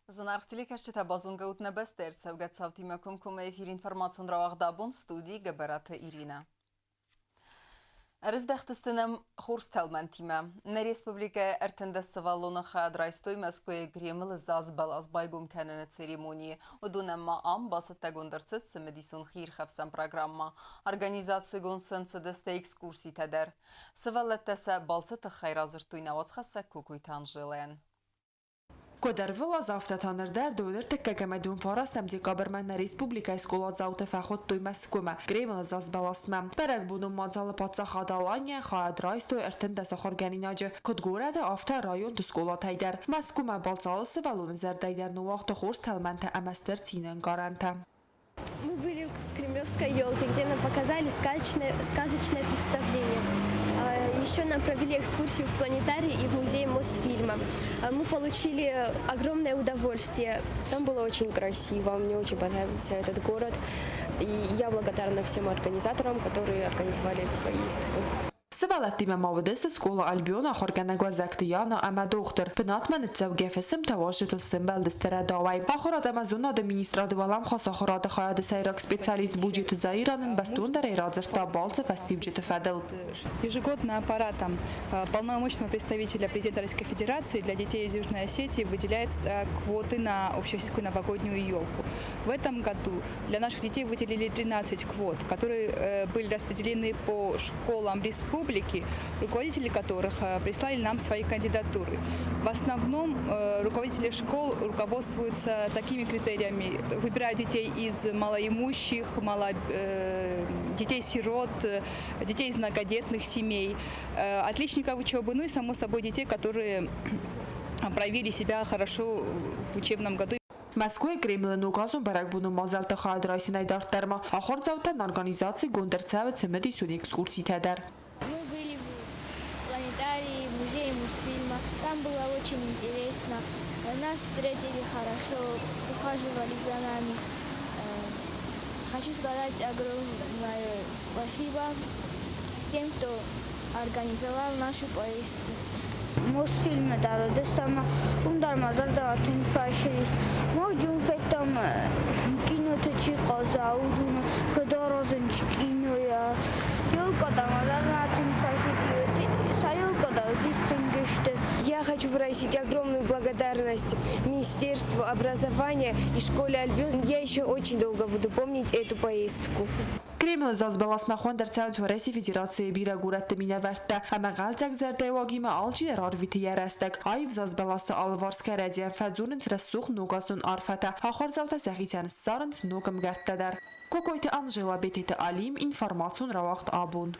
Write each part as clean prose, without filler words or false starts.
Զնարդիլի կաշիտ հաբազուն գուտնը բեստեր ծավգատ սավտիմը կումկում էվիր ինվորմացուն ռավաղդաբուն ստուդի գբարատը իրինա։ Ռզդեղտստինեմ խուրս թելմեն թիմը։ Ներ Республիկա әртіндес սվալոնը խադրայստոյ Մոսկվայի Կրեմլը զազբալаз բայգում կենենը церемонии удунем ам басаттагондырцыц медисон хир хавсан программа организация гонсенса десте экскурсии тедер. Свалеттесе балцыты хайразыртуйнавац хасса кукуйтан жилен. Կոդերվոլ ազավտաթաներ դեր դոլեր տկկագամեդուն վարաստեմ դիկաբերմանն Ռեսպուբլիկայ սկոլածաուտը ֆախոտ տույմասկումը գրեմը զազբալասմը պերակ բունում մածալը պատսախադալանյա խայադրայստոյ երթեն դասախորգանինաջը կոդգորադը ավտա ռայոն դսկոլատ հայդեր մասկումը բալցալը սվալուն զերդայդեր նուաղթը խորս թելմենթը ամաստեր ցինեն կարանթը Мы были в Кремлевской елке, где нам показали сказочное представление. Еще нам провели экскурсию в планетарий и в музей Мосфильма. Мы получили огромное удовольствие. Там было очень красиво, мне очень понравился этот город. И я благодарна всем организаторам, которые организовали эту поездку. Սվալատիմը մավդեսը սկոլը ալբիոն ախորգանագվազակտիանը ամա դողտր բնատմանը ծավգեֆեսմ տավաշտլ սմբալ դստերա դավայ ախորատ ամազուն административалам խասախորատը խայադը сайрак специалист буджет заиранын бастундер эйрадзерта балцы фастивджеты фадел. Ежегодно аппаратом полномочного представителя президента Российской Федерации для детей из Южной Осетии выделяется квоты на общероссийскую новогоднюю елку. В этом году для наших детей выделили 13 квот, которые были распределены по школам республики, руководители которых прислали нам свои кандидатуры. В основном руководители школ руководствуются такими критериями. Выбирают детей из малоимущих, детей-сирот, детей из многодетных семей, отличников учебы, ну и, само собой, детей, которые проявили себя хорошо в учебном году. Մոսկվայի Կրեմլն ուղղազուն բարակբունում մազալտը խայադրայսին այդ արտերմը ախորձավտան организации գոնդերցավը ծմդիսուն էքսկուրսի թեդեր. Мы были в планетарии, в музее Мосфильма. Там было очень интересно. Нас встретили хорошо, ухаживали за нами. Хочу сказать огромное спасибо тем, кто организовал нашу поездку. Мосфильме дародестама ундармазардатин фашист. Моджун феттам кинотечи казаудун кадаразынчи киноя. Елка дамазардатин фашист. Сайолка дародистингештес. Я хочу выразить огромную благодарность Министерству образования и школе Альбион. Я еще очень долго буду помнить эту поездку. Կրեմլը զազբալասմա խոնդերցած հորեսի ֆեդերացիայի բիրագուրատը մինավերտը ամաղալցակ զերդեվագիմը ալջի երարվիթի երաստակ այվ զազբալասը ալվարսկա ռադիան ֆաձունն ծրասուխ նուգասուն արվատը հախորձավտա սեղիցյան սարընց նուգմ գարտտադար կոկոյթի անժելա բետետը ալիմ ինվորմացուն ռավաղտ աբուն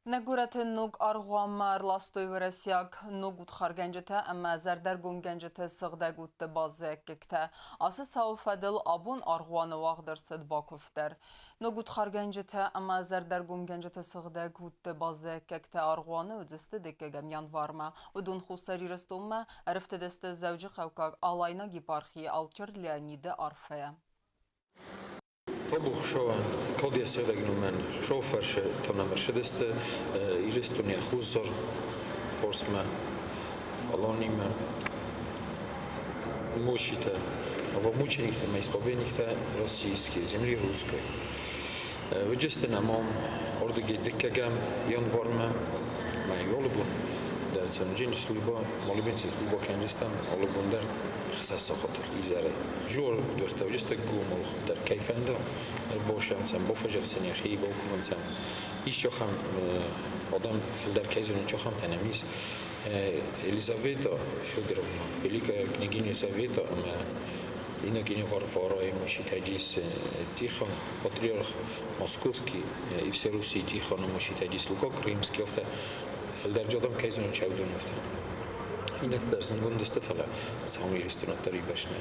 Նգուրեթը նուգ արղուամար լաստոյ վրեսյակ նուգ ուտխարգենջեթը ամա զարդար գումգենջեթը սղդագուտը բազեկկեքթը ասը սաուֆադել աբուն արղուանը վաղդրցետ բակովտեր նուգ ուտխարգենջեթը ամա զարդար գումգենջեթը սղդագուտը բազեկկեքթը արղուանը ուձստը դեկեգեմ յանվարմա ուդուն խուսարի ռստոմը արվտեդեստը զավջի խավկակ ալայնա գիպարխի ալչր լիանիդը արվեյը Побухшова, колдия севдагнумен, шоферше, тонамершедесте, ирестония хузор, форсме, алониме, мощите, новомученикте, мейсповеникте российские, земли русской. Выджесте намом, ордеги декагам, январме, май олубун, да санджини служба, молибенци служба кенджестам, олубун дар خصاصة خطر إزارة جور دورته وجست قوم الخطر كيف عنده بوشان سام بوفجر سنيخي بوكون سام إيش يخم آدم في الدار كيزون إيش يخم تناميس إليزافيتا فيدروفنا بليكا كنيجين إليزافيتا أما إنا كني فارفاراي ماشي تجيس تيخم بطريرخ موسكوفسكي إفسي روسي تيخم ماشي تجيس لوكا كريمسكي أفتا في الدار جادم كيزون إيش يودون أفتا إنك درسن بندست فلا سامي رستوران تري باشنا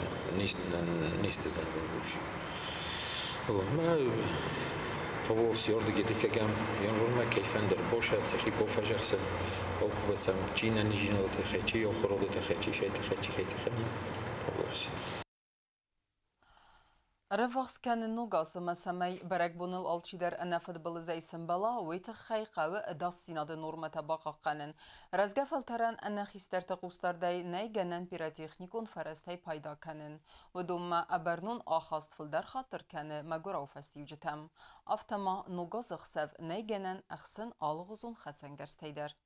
نيست زن بنوش وما طبعا في أرض جديد كجام ينور ما كيف عند البوشة تخي بوفجر سن أو كوسام جينا نجينا تخيشي أو خروج تخيشي شيء تخيشي طبعا Рывахс кәнін нугасы мәсәмәй бәрәк бұныл алчидер әнә футболы зәйсін бала уйты қайқауы дас синады нормата бақақ қанын. Рәзгә фәлтәрән әнә хистерті құстардай нәйгәнән пиротехникун фәрәстай пайда кәнін. Вұдумма әбәрнун ахаст фылдар хатыр кәні мәгұрау фәстив жітәм. Автама нугасы қсәв нәйгәнән әқсын алғызун қәсәнгерстейдер.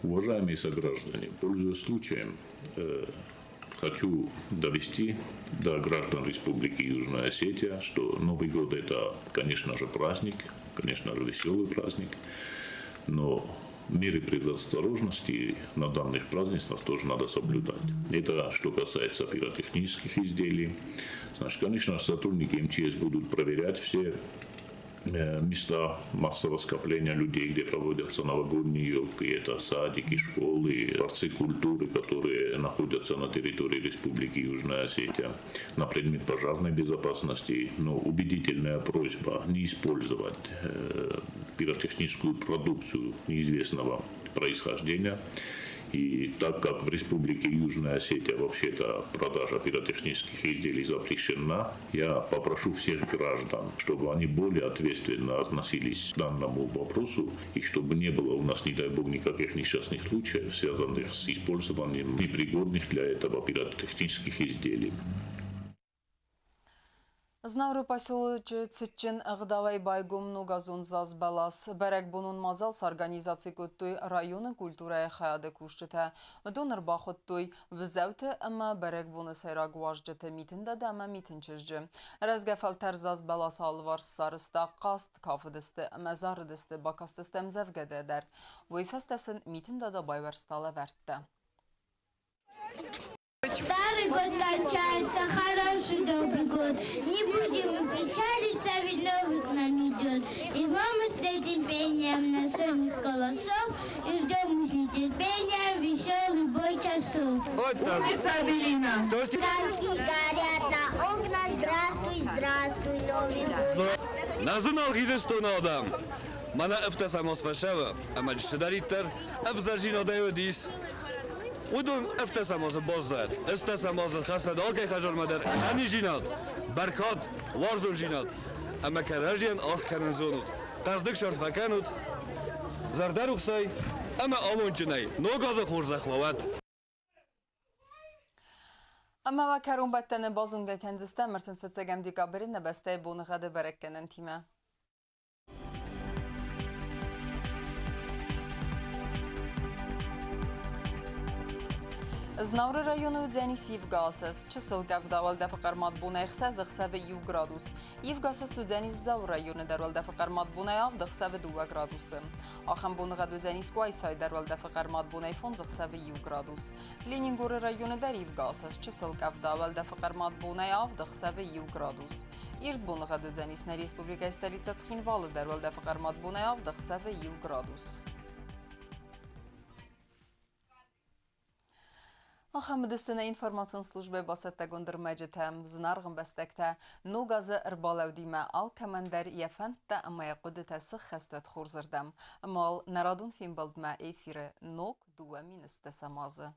Уважаемые сограждане, пользуясь случаем, хочу довести до граждан Республики Южная Осетия, что Новый год – это, конечно же, праздник, конечно же, веселый праздник, но меры предосторожности на данных празднествах тоже надо соблюдать. Это что касается пиротехнических изделий. Значит, конечно, сотрудники МЧС будут проверять все места массового скопления людей, где проводятся новогодние елки. Это садики, школы, дворцы культуры, которые находятся на территории Республики Южная Осетия, на предмет пожарной безопасности. Но убедительная просьба не использовать пиротехническую продукцию неизвестного происхождения. И так как в Республике Южная Осетия вообще-то продажа пиротехнических изделий запрещена, я попрошу всех граждан, чтобы они более ответственно относились к данному вопросу и чтобы не было у нас, не дай бог, никаких несчастных случаев, связанных с использованием непригодных для этого пиротехнических изделий. Знавры поселочы Цитчин Агдавай байгум нугазун заз балас. Бәрәк бұнын мазал с организации көттой районы культурая хаяды күшчіті. Доныр бақыттой візәуті әмі бәрәк бұны сайраг важжыты митінде дәмі митінчізжі. Рәзге фәлтәр заз балас алывар сарыста қаст, кафыдысты, мәзарыдысты, бакастысты әмзәвгәді әдәр. Войфестесін митінде да байверсталы вәртті. Старый год кончается, хороший добрый год. Не будем мы печалиться, ведь новый к нам идет. И мы встретим пением на сонных колосов и ждем мы с нетерпением веселый бой часов. Улица Аделина. Танки горят на окнах, здравствуй, здравствуй, Новый год. Nazın algıdıston adam. Mana eftasamos faşava, ama çiftdaritter, efzarjin odayı dis. Udun eftasamos bozzat, eftasamos khasad okey khajor madar, ani jinat, barkad, warzul jinat. Ama karajian akharan zonut. Qazdık şart fakanut. Zardaruk say, ama amunçinay, no gazı khurzakhwavat. Ama ve karun battene bazunga kendiste Mertin Fetsegem dikaberin nebeste bunu gade berekkenen time. Знавры районы удзянис Евгасас, часылга вдавал дефакармат бунай хсаз хсаве ю градус. Евгасас удзянис зав районы дарвал дефакармат бунай авда хсаве 2 градусы. Ахам бунга удзянис куайсай дарвал дефакармат бунай фон хсаве ю градус. Ленингуры районы дар Евгасас, часылга вдавал дефакармат бунай авда хсаве ю градус. Ирд бунга удзянис на республика столица Цхинвалы дарвал дефакармат бунай авда хсаве ю градус. Ахамдыстына информацион службе басетта гондыр мәҗетәм знаргын бәстәктә нугазы ирбалаудима ал командир яфантта амая кудыта сыххастат хурзырдам. Мал нарадун фимбалдма эфире ног дуа министе самазы.